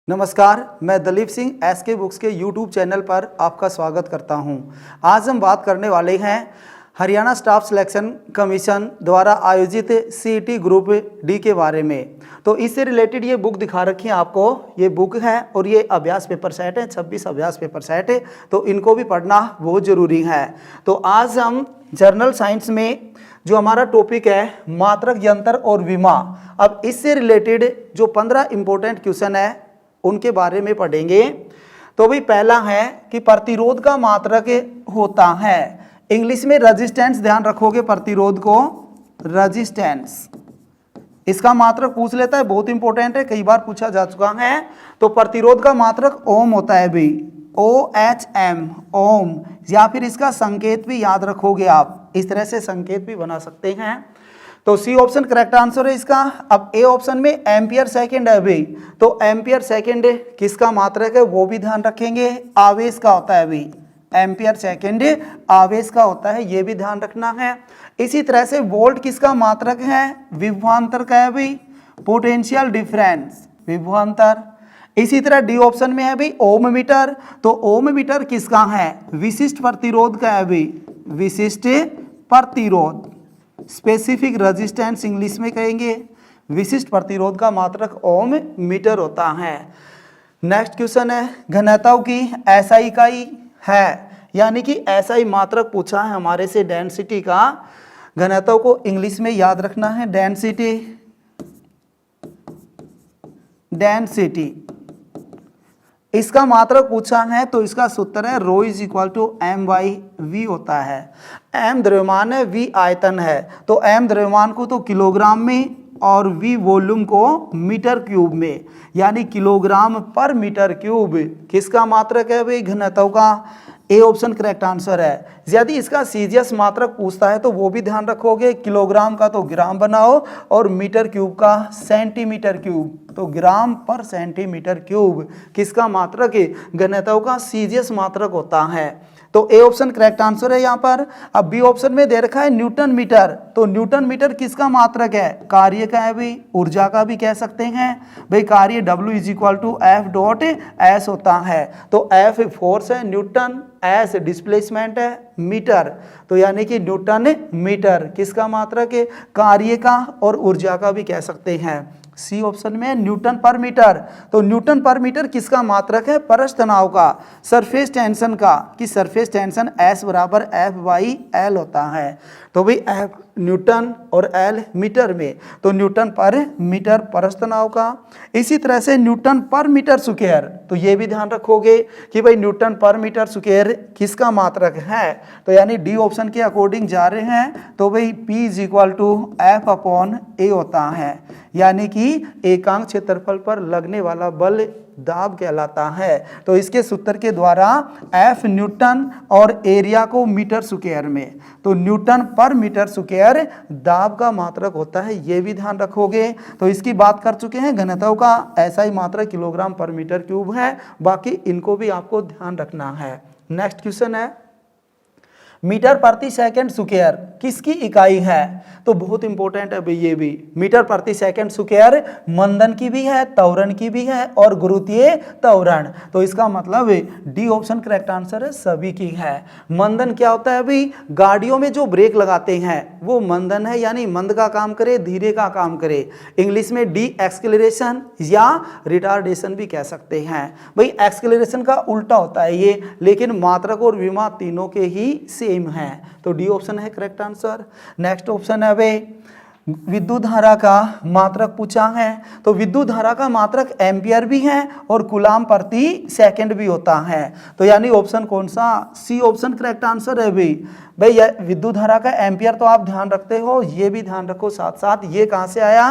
नमस्कार, मैं Dalip Singh SK books के यूट्यूब चैनल पर आपका स्वागत करता हूं। आज हम बात करने वाले हैं हरियाणा स्टाफ सिलेक्शन कमीशन द्वारा आयोजित सीईटी ग्रुप डी के बारे में। तो इससे रिलेटेड ये बुक दिखा रखी है आपको, ये बुक है और ये अभ्यास पेपर सेट है, 26 अभ्यास पेपर सेट है, तो इनको भी पढ़ना बहुत ज़रूरी है। तो आज हम जर्नल साइंस में जो हमारा टॉपिक है मात्रक, यंत्र और विमा, अब इससे रिलेटेड जो 15 इंपॉर्टेंट क्वेश्चन है उनके बारे में पढ़ेंगे। तो भाई पहला है कि प्रतिरोध का मात्रक होता है, इंग्लिश में रेजिस्टेंस, ध्यान रखोगे प्रतिरोध को रेजिस्टेंस, इसका मात्रक पूछ लेता है, बहुत इंपॉर्टेंट है, कई बार पूछा जा चुका है। तो प्रतिरोध का मात्रक ओम होता है भाई, OHM, ओम, या फिर इसका संकेत भी याद रखोगे आप, इस तरह से संकेत भी बना सकते हैं। तो सी ऑप्शन करेक्ट आंसर है इसका। अब ए ऑप्शन में एम्पियर सेकंड है भाई, तो एम्पियर सेकंड किसका मात्रक है वो भी ध्यान रखेंगे, आवेश का होता है भाई, एम्पियर सेकंड आवेश का होता है, ये भी ध्यान रखना है। इसी तरह से वोल्ट किसका मात्रक है, विभवांतर का है भाई, पोटेंशियल डिफरेंस, विभवांतर। इसी तरह डी ऑप्शन में है भाई ओम मीटर, तो ओम मीटर किसका है, विशिष्ट प्रतिरोध का है भाई, विशिष्ट प्रतिरोध, स्पेसिफिक रेजिस्टेंस इंग्लिश में कहेंगे, विशिष्ट प्रतिरोध का मात्रक ओम मीटर होता है। नेक्स्ट क्वेश्चन है घनत्व की एसआई इकाई है, यानी कि एसआई मात्रक पूछा है हमारे से डेंसिटी का, घनत्व को इंग्लिश में याद रखना है डेंसिटी, डेंसिटी, इसका मात्रक पूछा है तो इसका सूत्र है रो इज इक्वल टू m/v होता है। m द्रव्यमान है, v आयतन है, तो m द्रव्यमान को तो किलोग्राम में और v वॉल्यूम को मीटर क्यूब में, यानी किलोग्राम पर मीटर क्यूब किसका मात्रक है भाई, घनत्व का। ए ऑप्शन करेक्ट आंसर है। यदि इसका सीजीएस मात्रक पूछता है तो वो भी ध्यान रखोगे, किलोग्राम का तो ग्राम बनाओ और मीटर क्यूब का सेंटीमीटर क्यूब, तो ग्राम पर सेंटीमीटर क्यूब किसका मात्रक है, घनत्व का सीजीएस मात्रक होता है। तो ए ऑप्शन करेक्ट आंसर है यहाँ पर। अब बी ऑप्शन में दे रखा है न्यूटन मीटर, तो न्यूटन मीटर किसका मात्रक है, कार्य का है भाई, ऊर्जा का भी कह सकते हैं भाई, कार्य W is equal to F.S होता है। तो F फोर्स है, न्यूटन, S डिस्प्लेसमेंट है, मीटर, तो यानी कि न्यूटन मीटर किसका मात्रक है, कार्य का और ऊर्जा का भी कह सकते हैं। सी ऑप्शन में न्यूटन पर मीटर, तो न्यूटन पर मीटर किसका मात्रक है, परस्थ तनाव का, सरफेस टेंशन का, कि सरफेस टेंशन S बराबर F/L होता है। तो भाई F न्यूटन और L मीटर में, तो न्यूटन पर मीटर परस्थ तनाव का। इसी तरह से न्यूटन पर मीटर स्क्वायर, तो ये भी ध्यान रखोगे कि भाई न्यूटन पर मीटर स्क्वायर किसका मात्रक है, तो यानी डी ऑप्शन के अकॉर्डिंग जा रहे हैं, तो भाई P is equal to F/A होता है, यानी कि एकांक क्षेत्रफल पर लगने वाला बल दाब कहलाता है। तो इसके सूत्र के द्वारा F न्यूटन और एरिया को मीटर स्क्वायर में, तो न्यूटन पर मीटर स्क्वायर दाब का मात्रक होता है, ये भी ध्यान रखोगे। तो इसकी बात कर चुके हैं, घनत्व का ऐसा मात्रक किलोग्राम पर मीटर क्यूब है, बाकी इनको भी आपको ध्यान रखना है। नेक्स्ट क्वेश्चन है मीटर प्रति सेकंड स्क्वायर किसकी इकाई है, तो बहुत इंपॉर्टेंट है भाई ये भी, मीटर प्रति सेकंड स्क्वायर मंदन की भी है, त्वरण की भी है और गुरुत्वीय त्वरण, तो इसका मतलब डी ऑप्शन करेक्ट आंसर है, सभी की है। मंदन क्या होता है भाई, गाड़ियों में जो ब्रेक लगाते हैं वो मंदन है, यानी मंद का काम करे, धीरे का काम करे, इंग्लिश में डी एक्सलेरेशन या रिटार्डेशन भी कह सकते हैं भाई। एक्सलेरेशन का उल्टा होता है ये, लेकिन मात्रक और विमा तीनों के ही सेम है, तो डी ऑप्शन है करेक्ट आंसर। नेक्स्ट ऑप्शन है वे विद्युत धारा का मात्रक पूछा है, तो विद्युत धारा का मात्रक एम्पियर भी है और कूलाम प्रति सेकंड भी होता है, तो यानी ऑप्शन कौन सा, सी ऑप्शन करेक्ट आंसर है भाई। विद्युत धारा का एम्पियर तो आप ध्यान रखते हो, ये भी ध्यान रखो साथ साथ, ये कहां से आया,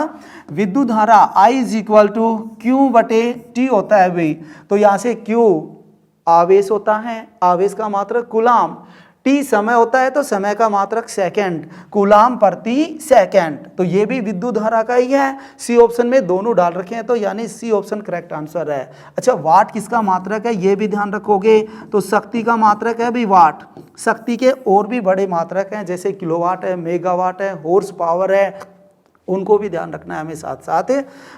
विद्युत धारा I is equal to Q/T होता है भाई, तो यहां से Q आवेश होता है, आवेश का मात्रक कूलाम, टी समय होता है तो समय का मात्रक सेकंड, कूलाम प्रति सेकंड, तो ये भी विद्युत धारा का ही है। सी ऑप्शन में दोनों डाल रखे हैं, तो यानी सी ऑप्शन करेक्ट आंसर है। अच्छा, वाट किसका मात्रक है ये भी ध्यान रखोगे, तो शक्ति का मात्रक है भी वाट। शक्ति के और भी बड़े मात्रक हैं, जैसे किलोवाट है, मेगावाट है, हॉर्स पावर है, उनको भी ध्यान रखना है हमें साथ साथ।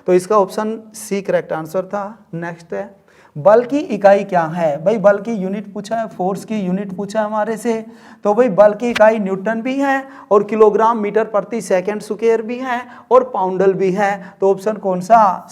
तो इसका ऑप्शन सी करेक्ट आंसर था। नेक्स्ट है, बल की इकाई क्या है? भाई बल की यूनिट पूछा है, फोर्स की यूनिट पूछा है हमारे से। तो भाई बल की इकाई न्यूटन भी है और किलोग्राम मीटर प्रति सेकंड स्क्वायर भी है और पाउंडल भी है। तो ऑप्शन कौन सा?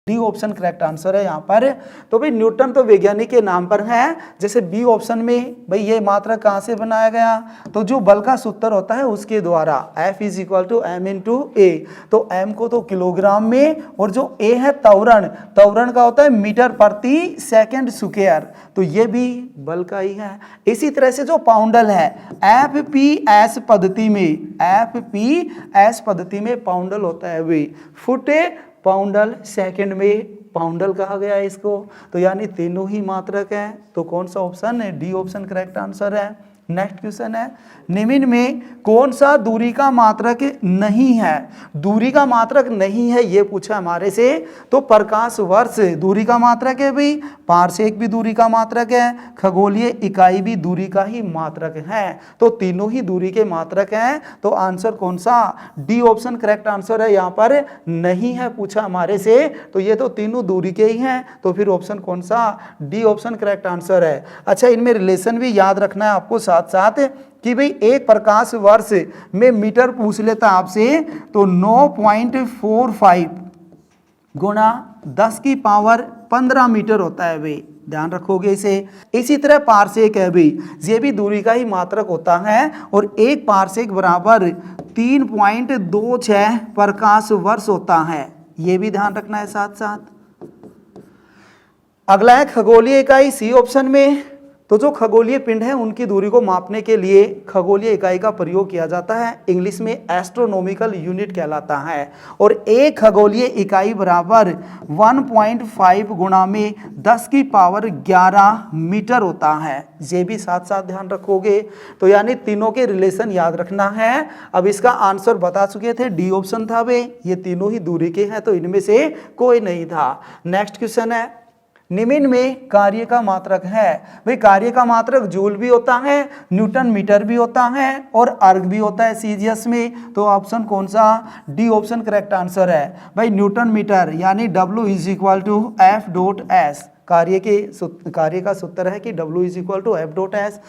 डी ऑप्शन करेक्ट आंसर है यहाँ पर। तो भाई न्यूटन तो वैज्ञानिक के नाम पर है। जैसे बी ऑप्शन में भाई ये मात्रक कहाँ से बनाया गया? तो जो बल का सूत्र होता है उसके द्वारा, F is equal to M into A. तो m को तो किलोग्राम में और जो a है त्वरण, त्वरण का होता है मीटर प्रति सेकंड स्क्वायर। तो ये भी बल का ही है। इसी तरह से जो पाउंडल है, FPS पद्धति में, FPS पद्धति में पाउंडल होता है भाई फुट पाउंडल, सेकंड में पाउंडल कहा गया है इसको। तो यानी तीनों ही मात्रक है। तो कौन सा ऑप्शन है? डी ऑप्शन करेक्ट आंसर है। नेक्स्ट क्वेश्चन है, निम्न में कौन सा दूरी का मात्रक नहीं है? दूरी का मात्रक नहीं है ये पूछा हमारे से। तो प्रकाश वर्ष दूरी का मात्रक है भाई, पारसेक भी दूरी का मात्रक है, खगोलीय इकाई भी दूरी का ही मात्रक है। तो तीनों ही दूरी के मात्रक हैं। तो आंसर कौन सा? डी ऑप्शन करेक्ट आंसर है। यहाँ पर नहीं है पूछा हमारे से, तो ये तो तीनों दूरी के ही हैं। तो फिर ऑप्शन कौन सा? डी ऑप्शन करेक्ट आंसर है। अच्छा, इनमें रिलेशन भी याद रखना है आपको साथ साथ कि भाई एक प्रकाश वर्ष में मीटर पूछ लेता आपसे, तो 9.45 गुणा 10 की पावर 15 मीटर होता है भाई, ध्यान रखोगे इसे। इसी तरह पारसेक है भाई, ये भी दूरी का ही मात्रक होता है और एक पारसेक बराबर 3.26 प्रकाश वर्ष होता है, ये भी ध्यान रखना है साथ साथ। अगला है खगोलीय इकाई, सी ऑप्शन में। तो जो खगोलीय पिंड है उनकी दूरी को मापने के लिए खगोलीय इकाई का प्रयोग किया जाता है, इंग्लिश में एस्ट्रोनॉमिकल यूनिट कहलाता है। और एक खगोलीय इकाई बराबर 1.5 गुणा में 10 की पावर 11 मीटर होता है, ये भी साथ साथ ध्यान रखोगे। तो यानी तीनों के रिलेशन याद रखना है। अब इसका आंसर बता चुके थे, डी ऑप्शन था वे, ये तीनों ही दूरी के हैं, तो इनमें से कोई नहीं था। नेक्स्ट क्वेश्चन है, निम्न में कार्य का मात्रक है? भाई कार्य का मात्रक जूल भी होता है, न्यूटन मीटर भी होता है और अर्ग भी होता है सीजीएस में। तो ऑप्शन कौन सा? डी ऑप्शन करेक्ट आंसर है। भाई न्यूटन मीटर यानी W is equal to F dot S, कार्य का सूत्र है कि W is equal to F dot S.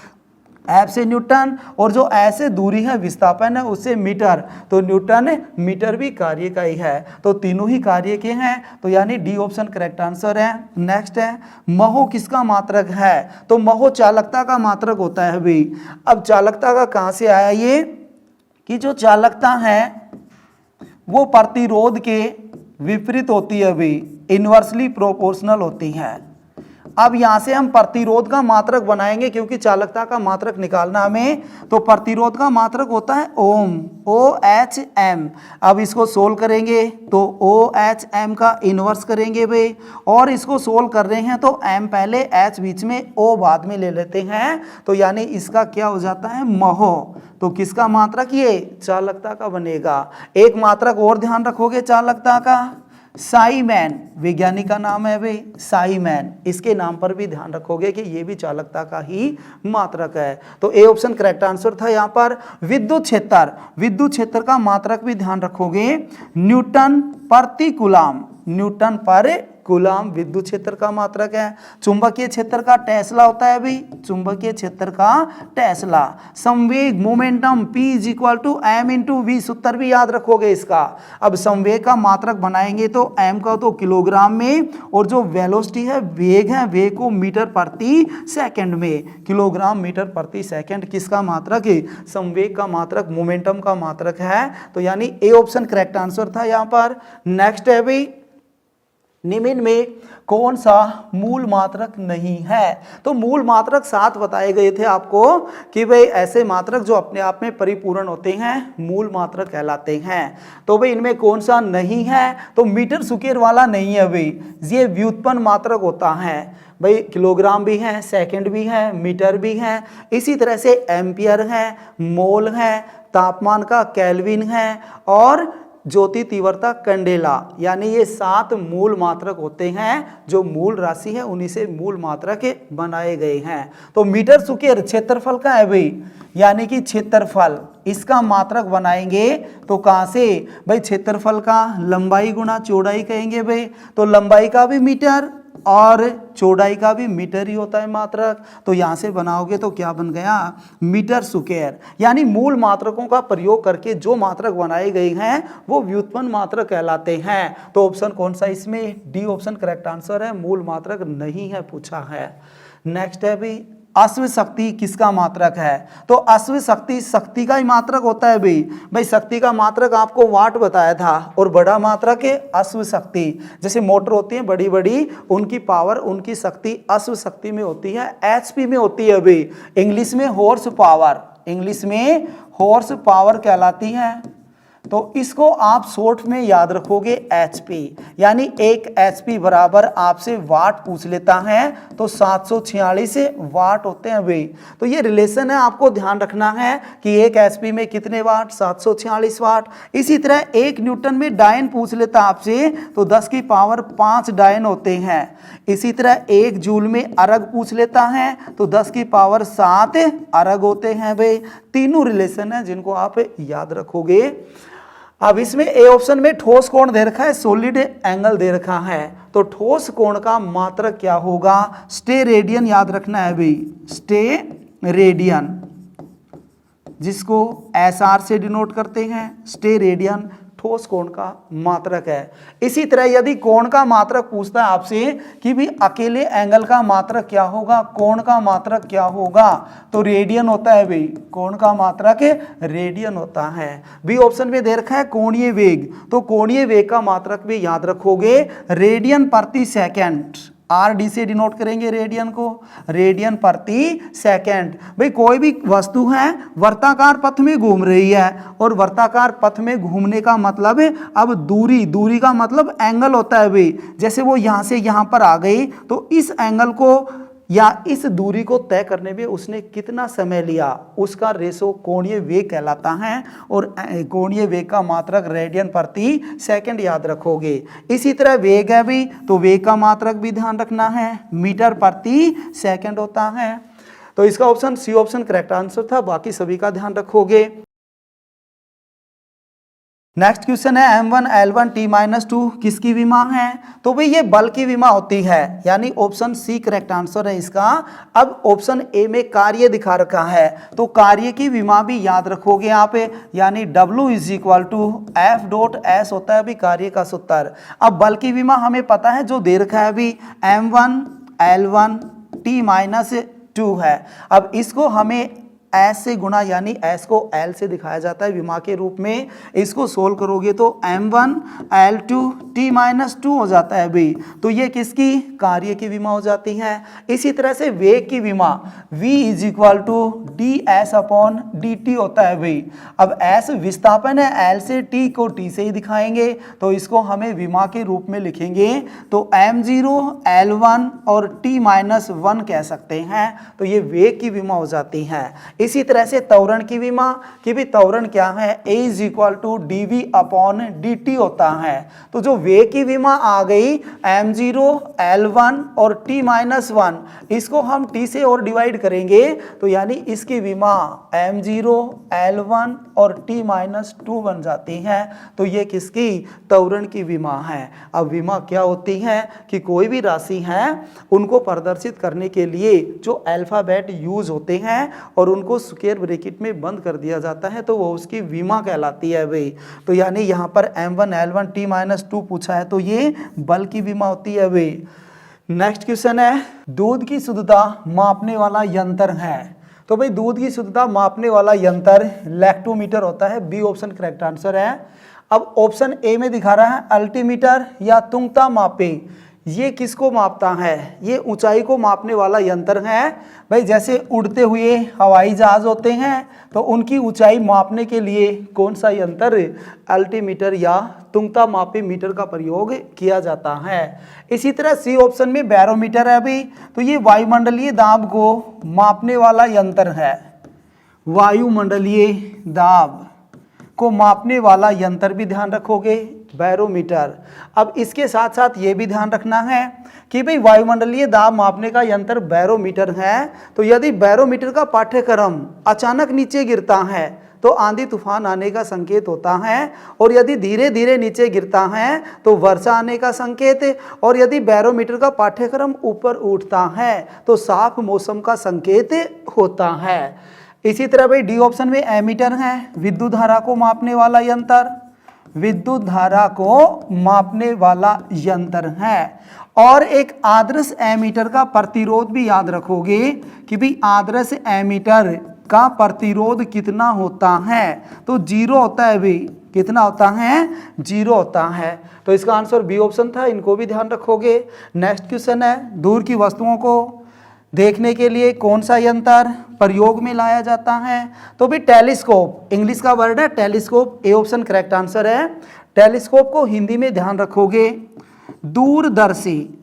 F से न्यूटन और जो ऐसे दूरी है विस्थापन है उससे मीटर, तो न्यूटन मीटर भी कार्य का ही है। तो तीनों ही कार्य के हैं, तो यानी डी ऑप्शन करेक्ट आंसर है। नेक्स्ट है, महो किसका मात्रक है? तो महो चालकता का मात्रक होता है भाई। अब चालकता का कहाँ से आया ये? कि जो चालकता है वो प्रतिरोध के विपरीत होती है भाई, इनवर्सली प्रोपोर्शनल होती है। अब यहां से हम प्रतिरोध का मात्रक बनाएंगे, क्योंकि चालकता का मात्रक निकालना हमें। तो प्रतिरोध का मात्रक होता है ओम, OHM। अब इसको सोल्व करेंगे तो OHM का इनवर्स करेंगे भाई, और इसको सोल्व कर रहे हैं तो M पहले, H बीच में, O बाद में ले लेते हैं। तो यानी इसका क्या हो जाता है? महो। तो किसका मात्रक? ये चालकता का बनेगा। एक मात्रक और ध्यान रखोगे चालकता का, साइमैन, वैज्ञानिक का नाम है भाई साइमैन, इसके नाम पर भी ध्यान रखोगे कि ये भी चालकता का ही मात्रक है। तो ए ऑप्शन करेक्ट आंसर था यहाँ पर। विद्युत क्षेत्र, विद्युत क्षेत्र का मात्रक भी ध्यान रखोगे, न्यूटन प्रति कूलाम, न्यूटन पर कूलाम विद्युत क्षेत्र का मात्रक है। चुंबकीय क्षेत्र का टेस्ला होता है भाई, चुंबकीय क्षेत्र का टेस्ला। संवेग momentum P is equal to M into V, सूत्र भी याद रखोगे इसका। अब संवेग का मात्रक बनाएंगे तो M का तो किलोग्राम में, और जो वेलोसिटी है वेग है, वेग को मीटर प्रति सेकंड में, किलोग्राम मीटर प्रति सेकंड किसका मात्रक है? संवेग का मात्रक, मोमेंटम का मात्रक है। तो यानी ए ऑप्शन करेक्ट आंसर था यहाँ पर। नेक्स्ट है भाई, निम्न में कौन सा मूल मात्रक नहीं है? तो मूल मात्रक 7 बताए गए थे आपको कि भाई ऐसे मात्रक जो अपने आप में परिपूर्ण होते हैं मूल मात्रक कहलाते हैं। तो भाई इनमें कौन सा नहीं है? तो मीटर स्क्वायर वाला नहीं है भाई, ये व्युत्पन्न मात्रक होता है भाई। किलोग्राम भी है, सेकंड भी है, मीटर भी है, इसी तरह से एम्पियर है, मोल है, तापमान का केल्विन है, और ज्योति तीव्रता कैंडेला। यानी ये 7 मूल मात्रक होते हैं, जो मूल राशि है उन्हीं से मूल मात्रक बनाए गए हैं। तो मीटर स्क्वायर क्षेत्रफल का है भाई, यानी कि क्षेत्रफल इसका मात्रक बनाएंगे तो कहाँ से भाई, क्षेत्रफल का लंबाई गुना चौड़ाई कहेंगे भाई, तो लंबाई का भी मीटर और चौड़ाई का भी मीटर ही होता है मात्रक। तो यहाँ से बनाओगे तो क्या बन गया, मीटर स्क्वायर। यानी मूल मात्रकों का प्रयोग करके जो मात्रक बनाए गए हैं वो व्युत्पन्न मात्रक कहलाते हैं। तो ऑप्शन कौन सा इसमें, डी ऑप्शन करेक्ट आंसर है, मूल मात्रक नहीं है पूछा है। नेक्स्ट है भी अश्व शक्ति किसका मात्रक है, तो अश्व शक्ति शक्ति का ही मात्रक होता है भाई शक्ति का मात्रक आपको वाट बताया था, और बड़ा मात्रक है अश्व शक्ति। जैसे मोटर होती है बड़ी बड़ी, उनकी पावर उनकी शक्ति अश्व शक्ति में होती है, एचपी में होती है भाई, इंग्लिश में हॉर्स पावर, इंग्लिश में हॉर्स पावर कहलाती है। तो इसको आप शॉर्ट में याद रखोगे एचपी, यानी एक एचपी बराबर आपसे वाट पूछ लेता है तो 746 वाट होते हैं भाई। तो ये रिलेशन है, आपको ध्यान रखना है कि एक एचपी में कितने वाट, 746 वाट। इसी तरह एक न्यूटन में डायन पूछ लेता आपसे तो 10 की पावर 5 डायन होते हैं। इसी तरह एक जूल में अर्ग पूछ लेता है तो 10 की पावर 7 अर्ग होते हैं भाई। तीनों रिलेशन है जिनको आप याद रखोगे। अब इसमें ए ऑप्शन में ठोस कोण दे रखा है, सॉलिड एंगल दे रखा है, तो ठोस कोण का मात्रक क्या होगा, स्टे रेडियन याद रखना है भाई, स्टे रेडियन, जिसको एसआर से डिनोट करते हैं, स्टे रेडियन ठोस कोण का मात्रक है। इसी तरह यदि कोण का मात्रक पूछता है आपसे कि भी अकेले एंगल का मात्रक क्या होगा, कोण का मात्रक क्या होगा, तो रेडियन होता है भाई, कोण का मात्रक रेडियन होता है। बी ऑप्शन में दे रखा है कोणीय वेग, तो कोणीय वेग का मात्रक भी याद रखोगे रेडियन प्रति सेकंड, आर डी से डिनोट करेंगे रेडियन को, रेडियन प्रति सेकंड। भाई कोई भी वस्तु है वर्ताकार पथ में घूम रही है, और वर्ताकार पथ में घूमने का मतलब है अब दूरी, दूरी का मतलब एंगल होता है भाई। जैसे वो यहाँ से यहाँ पर आ गई तो इस एंगल को या इस दूरी को तय करने में उसने कितना समय लिया, उसका रेशो कोणीय वेग कहलाता है, और कोणीय वेग का मात्रक रेडियन प्रति सेकंड याद रखोगे। इसी तरह वेग है भी, तो वेग का मात्रक भी ध्यान रखना है, मीटर प्रति सेकंड होता है। तो इसका option C option correct answer था, बाकी सभी का ध्यान रखोगे। नेक्स्ट क्वेश्चन है M1 L1 T-2 किसकी विमा है, तो भाई ये बल की विमा होती है, यानी ऑप्शन सी करेक्ट आंसर है इसका। अब ऑप्शन ए में कार्य दिखा रखा है, तो कार्य की विमा भी याद रखोगे आप, यानी W = F.S होता है अभी कार्य का सूत्र। अब बल की विमा हमें पता है जो दे रखा है अभी M1 L1 T-2 है। अब इसको हमें S से गुणा, यानी S को L से दिखाया जाता है विमा के रूप में। इसको सोल्व करोगे तो M1 L2 T-2 हो जाता है भाई, तो ये किसकी, कार्य की विमा हो जाती है। इसी तरह से वेग की विमा V = ds/dt होता है भाई। अब S विस्थापन है, L से T को T से ही दिखाएंगे, तो इसको हमें विमा के रूप में लिखेंगे तो M0 L1 और T-1 कह सकते हैं, तो ये वेग की विमा हो जाती है। इसी तरह से त्वरण की विमा कि भी त्वरण क्या है, A = dv/dt होता है। तो जो वेग की विमा आ गई M0 L1 और T-1, इसको हम T से और डिवाइड करेंगे तो यानी इसकी विमा M0 L1 और T-2 बन जाती है। तो ये किसकी, त्वरण की विमा है। अब विमा क्या होती है कि कोई भी राशि है उनको प्रदर्शित करने के लिए जो अल्फाबेट यूज होते हैं और उनको स्क्वायर ब्रैकेट में बंद कर दिया जाता है, तो वो उसकी विमा कहलाती है भाई। तो यानी यहाँ पर M1 L1 T-2 पूछा है, तो ये बल की विमा होती है भाई। नेक्स्ट क्वेश्चन है, दूध की शुद्धता मापने वाला यंत्र है, तो भाई दूध की शुद्धता मापने वाला यंत्र लैक्टोमीटर होता है, बी ऑप्शन करेक्ट आंसर है। अब ऑप्शन ए में दिखा रहा है अल्टीमीटर या तुंगता मापे, ये किसको मापता है, ये ऊंचाई को मापने वाला यंत्र है भाई। जैसे उड़ते हुए हवाई जहाज होते हैं तो उनकी ऊंचाई मापने के लिए कौन सा यंत्र, अल्टीमीटर या तुंगता मापे मीटर का प्रयोग किया जाता है। इसी तरह सी ऑप्शन में बैरोमीटर है अभी, तो ये वायुमंडलीय दाब को मापने वाला यंत्र है, वायुमंडलीय दाब को मापने वाला यंत्र भी ध्यान रखोगे, बैरोमीटर। अब इसके साथ साथ ये भी ध्यान रखना है कि भाई वायुमंडलीय दाब मापने का यंत्र बैरोमीटर है, तो यदि बैरोमीटर का पाठ्यक्रम अचानक नीचे गिरता है तो आंधी तूफान आने का संकेत होता है, और यदि धीरे धीरे नीचे गिरता है तो वर्षा आने का संकेत है, और यदि बैरोमीटर का पाठ्यक्रम ऊपर उठता है तो साफ मौसम का संकेत होता है। इसी तरह भाई डी ऑप्शन में एमीटर है, विद्युत धारा को मापने वाला यंत्र, विद्युत धारा को मापने वाला यंत्र है। और एक आदर्श एमीटर का प्रतिरोध भी याद रखोगे कि भाई आदर्श एमीटर का प्रतिरोध कितना होता है, तो 0 होता है भाई, कितना होता है, 0 होता है। तो इसका आंसर बी ऑप्शन था, इनको भी ध्यान रखोगे। नेक्स्ट क्वेश्चन है, दूर की वस्तुओं को देखने के लिए कौन सा यंत्र प्रयोग में लाया जाता है, तो भी टेलीस्कोप, इंग्लिश का वर्ड है telescope, A option correct answer है। टेलीस्कोप को हिंदी में ध्यान रखोगे दूरदर्शी,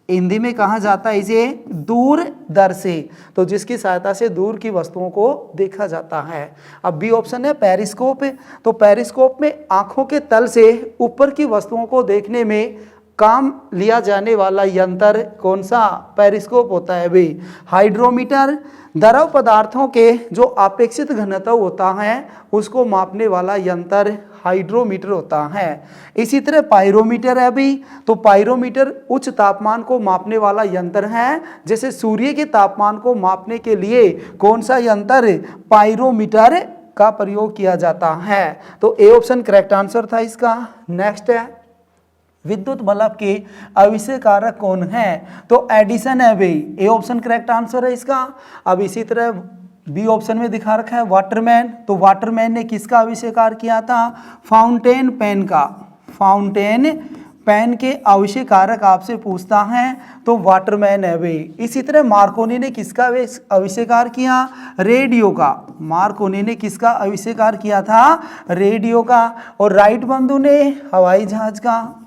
हिंदी में कहा जाता है इसे दूरदर्शी, तो जिसकी सहायता से दूर की वस्तुओं को देखा जाता है। अब बी ऑप्शन है पेरिस्कोप, तो पेरिस्कोप में आंखों के तल से ऊपर की वस्तुओं को देखने में काम लिया जाने वाला यंत्र कौन सा, पेरिस्कोप होता है भाई। हाइड्रोमीटर, द्रव पदार्थों के जो अपेक्षित घनत्व होता है उसको मापने वाला यंत्र हाइड्रोमीटर होता है। इसी तरह पायरोमीटर है भी, तो पायरोमीटर उच्च तापमान को मापने वाला यंत्र है। जैसे सूर्य के तापमान को मापने के लिए कौन सा यंत्र, पायरोमीटर का प्रयोग किया जाता है, तो ए ऑप्शन करेक्ट आंसर था इसका। नेक्स्ट है, विद्युत बल्ब के आविष्कारक कौन है, तो एडिसन है भाई, ए ऑप्शन करेक्ट आंसर है इसका। अब इसी तरह बी ऑप्शन में दिखा रखा है वाटरमैन, तो वाटरमैन ने किसका आविष्कार किया था, फाउंटेन पेन का, फाउंटेन पेन के आविष्कारक आपसे पूछता है तो वाटरमैन है भाई। इसी तरह मार्कोनी ने किसका आविष्कार किया, रेडियो का, मार्कोनी ने किसका आविष्कार किया था, रेडियो का। और राइट बंधु ने हवाई जहाज का,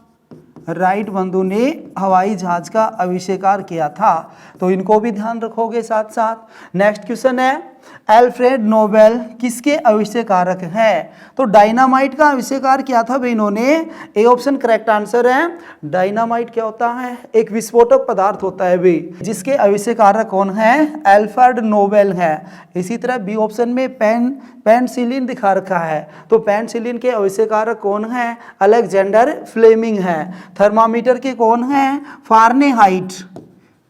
राइट बंधु ने हवाई जहाज का आविष्कार किया था, तो इनको भी ध्यान रखोगे साथ साथ। नेक्स्ट क्वेश्चन है, अल्फ्रेड नोबेल किसके आविष्कारक हैं, तो डायनामाइट का आविष्कार किया था भाई इन्होंने, ए ऑप्शन करेक्ट आंसर है। डायनामाइट क्या होता है, एक विस्फोटक पदार्थ होता है भाई, जिसके आविष्कारक कौन है, अल्फ्रेड नोबेल है। इसी तरह बी ऑप्शन में पेनिसिलिन दिखा रखा है, तो पेनिसिलिन के आविष्कारक कौन है, अलेक्जेंडर फ्लेमिंग है। थर्मामीटर के कौन है, फारेनहाइट,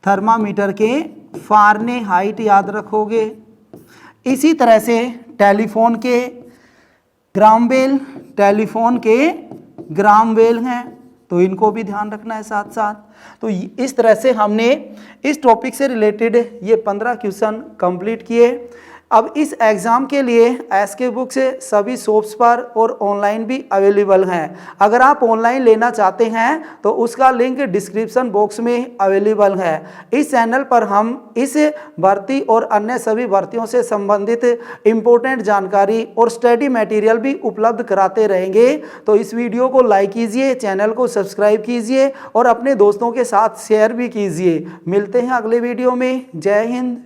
थर्मामीटर के फारेनहाइट याद रखोगे। इसी तरह से टेलीफोन के ग्राम बेल, टेलीफोन के ग्राम बेल हैं, तो इनको भी ध्यान रखना है साथ साथ। तो इस तरह से हमने इस टॉपिक से रिलेटेड ये 15 क्वेश्चन कंप्लीट किए। अब इस एग्ज़ाम के लिए एसके बुक से सभी शॉप्स पर और ऑनलाइन भी अवेलेबल हैं। अगर आप ऑनलाइन लेना चाहते हैं तो उसका लिंक डिस्क्रिप्शन बॉक्स में अवेलेबल है। इस चैनल पर हम इस भर्ती और अन्य सभी भर्तियों से संबंधित इम्पोर्टेंट जानकारी और स्टडी मटेरियल भी उपलब्ध कराते रहेंगे। तो इस वीडियो को लाइक कीजिए, चैनल को सब्सक्राइब कीजिए और अपने दोस्तों के साथ शेयर भी कीजिए। मिलते हैं अगले वीडियो में। जय हिंद।